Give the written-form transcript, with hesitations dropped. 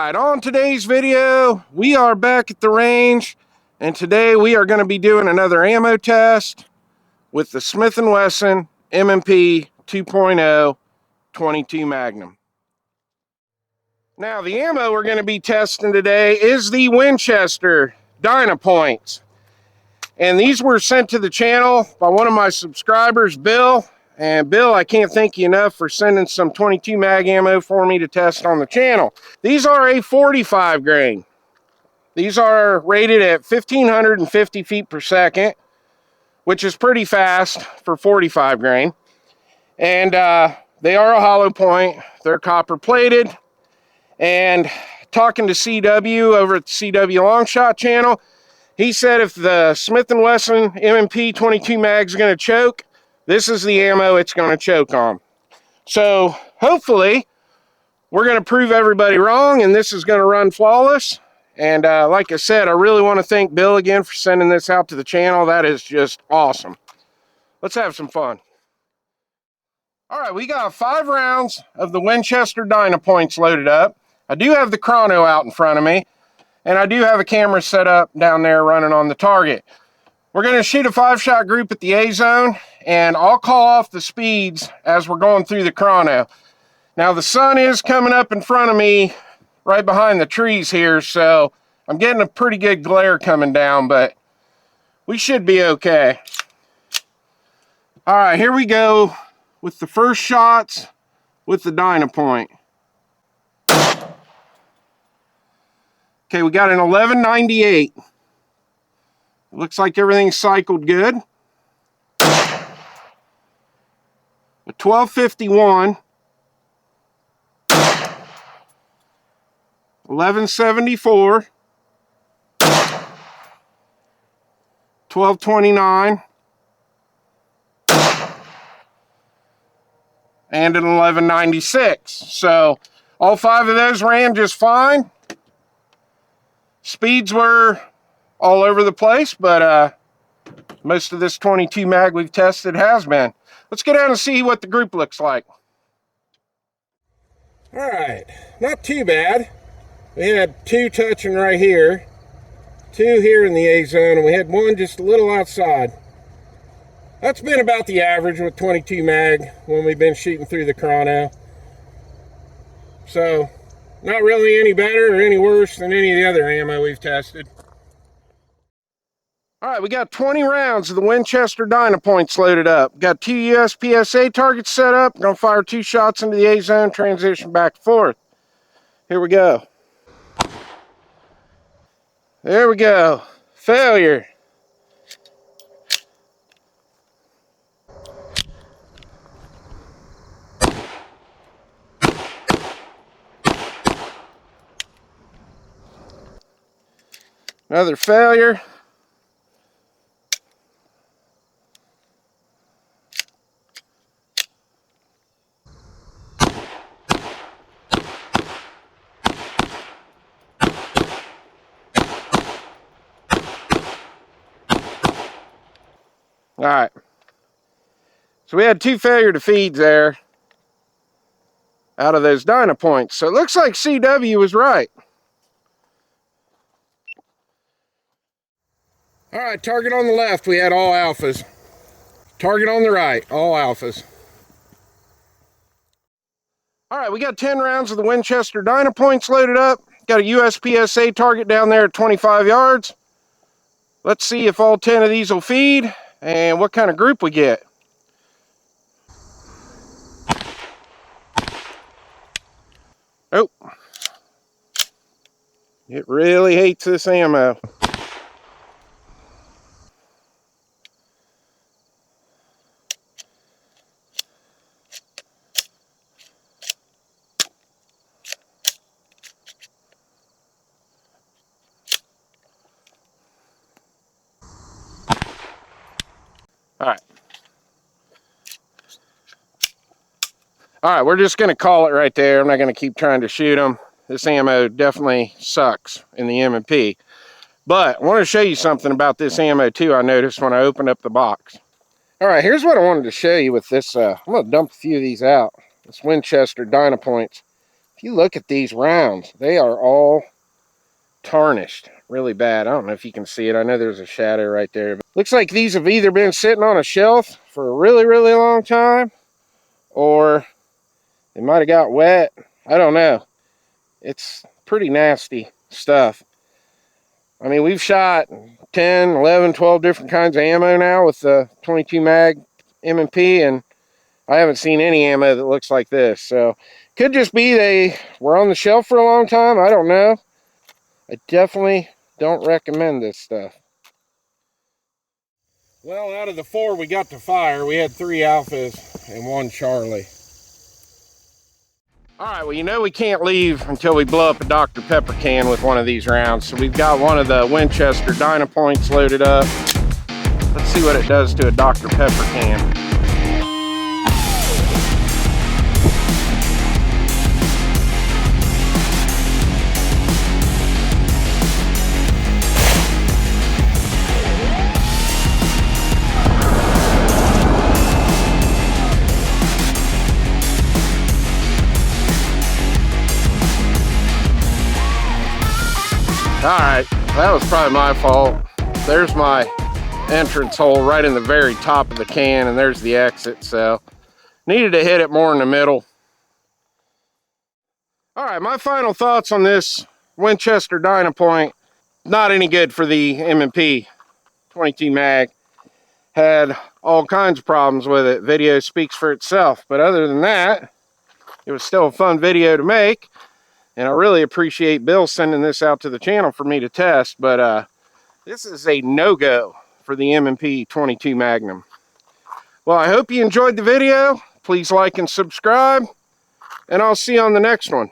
Alright, on today's video, we are back at the range, and today we are going to be doing another ammo test with the Smith Wesson M&P 2.0 22 Magnum. Now, the ammo we're going to be testing today is the Winchester Dynapoint. And these were sent to the channel by one of my subscribers, Bill. And Bill, I can't thank you enough for sending some 22 mag ammo for me to test on the channel. These are a 45 grain. These are rated at 1,550 feet per second, which is pretty fast for 45 grain. And they are a hollow point. They're copper plated. And talking to CW over at the CW Longshot channel, he said if the Smith Wesson M&P 22 mag is going to choke, this is the ammo it's going to choke on. So hopefully we're going to prove everybody wrong and this is going to run flawless. And like I said, I really want to thank Bill again for sending this out to the channel. That is just awesome. Let's have some fun. All right, we got 5 rounds of the Winchester Dynapoints loaded up. I do have the chrono out in front of me, and I do have a camera set up down there running on the target. We're going to shoot a 5-shot group at the A zone, and I'll call off the speeds as we're going through the chrono. Now, the sun is coming up in front of me right behind the trees here, so I'm getting a pretty good glare coming down, but we should be okay. All right, here we go with the first shots with the Dynapoint. Okay, we got an 1198. Looks like everything's cycled good. A 1251. 1174. 1229. And an 1196. So all 5 of those ran just fine. Speeds were all over the place, but most of this 22 mag we've tested has been. Let's get down and see what the group looks like. All right, not too bad. We had 2 touching right here, 2 here in the A zone, and we had 1 just a little outside. That's been about the average with 22 mag when we've been shooting through the chrono. So, not really any better or any worse than any of the other ammo we've tested. All right, we got 20 rounds of the Winchester Dynapoints loaded up. Got 2 USPSA targets set up. Gonna fire 2 shots into the A zone, transition back and forth. Here we go. There we go. Failure. Another failure. All right. So we had 2 failure to feeds there out of those Dynapoints. So it looks like CW was right. All right, target on the left, we had all alphas. Target on the right, all alphas. All right, we got 10 rounds of the Winchester Dynapoints loaded up. Got a USPSA target down there at 25 yards. Let's see if all 10 of these will feed and what kind of group we get. Oh. It really hates this ammo. All right, we're just going to call it right there. I'm not going to keep trying to shoot them. This ammo definitely sucks in the M&P. But I want to show you something about this ammo too I noticed when I opened up the box. All right, here's what I wanted to show you with this. I'm going to dump a few of these out. This Winchester Dynapoints. If if you look at these rounds, they are all tarnished really bad. I don't know if you can see it. I know there's a shadow right there. But looks like these have either been sitting on a shelf for a really, really long time, or they might have got wet. I don't know. It's pretty nasty stuff. I mean, we've shot 10, 11, 12 different kinds of ammo now with the 22 mag M&P, and I haven't seen any ammo that looks like this. So could just be they were on the shelf for a long time. I don't know. I definitely don't recommend this stuff. Well, out of the 4 we got to fire, we had 3 alphas and 1 Charlie. All right, well, you know we can't leave until we blow up a Dr. Pepper can with one of these rounds. So we've got one of the Winchester Dynapoints loaded up. Let's see what it does to a Dr. Pepper can. All right, that was probably my fault. There's my entrance hole right in the very top of the can, and there's the exit, so needed to hit it more in the middle. All right, my final thoughts on this Winchester Dynapoint. Not any good for the M&P 22 mag. Had all kinds of problems with it. Video speaks for itself, but other than that, it was still a fun video to make. And I really appreciate Bill sending this out to the channel for me to test, but this is a no-go for the M&P 22 Magnum. Well, I hope you enjoyed the video. Please like and subscribe, and I'll see you on the next one.